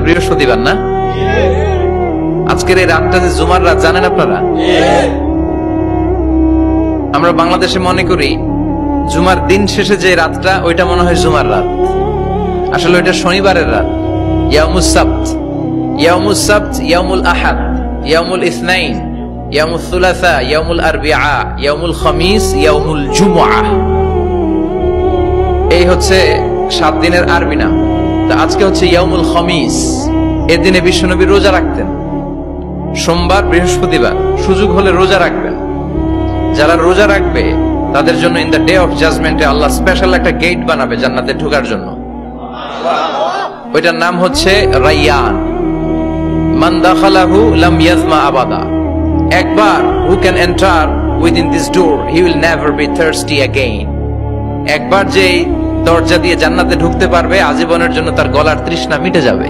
বৃহস্পতিবার না? আজকের এই রাতটা যে জুমার রাত জানেন আপনারা? আমরা বাংলাদেশে মনে করি জুমার দিন শেষে যে রাতটা ওইটা মনে হয় জুমার রাত, আসলে ওইটা শনিবারের রাত। ইয়াউমুস সাবত, ইয়াউমুস সাবত, ইয়াউমুল আহাদ, ইয়াউমুল ইসনাইন, ইয়াউমুল সুলাসা, ইয়াউমুল আরবিআ, ইয়াউমুল খামিস, ইয়াউমুল জুমআ। এই হচ্ছে 7 দিনের আরবি নাম। তা আজকে হচ্ছে ইয়াউমুল খামিস। এর দিনে বিশ্বনবী রোজা রাখতেন, সোমবার বৃহস্পতিবার সুযোগ হলে রোজা রাখবেন। যারা রোজা রাখবে তাদের জন্য ইন দ্য ডে অফ জাজমেন্টে আল্লাহ স্পেশাল একটা গেট বানাবে জান্নাতে ঢোকার জন্য। ওইটার নাম হচ্ছে রাইয়ান। মান দাখালাহু লাম ইয়াজমা আবাদা। একবার who can enter within this door he will never be thirsty again. একবার যে দরজা দিয়ে জান্নাতে ঢুকতে পারবে আজীবনের জন্য তার গলার তৃষ্ণা মিটে যাবে।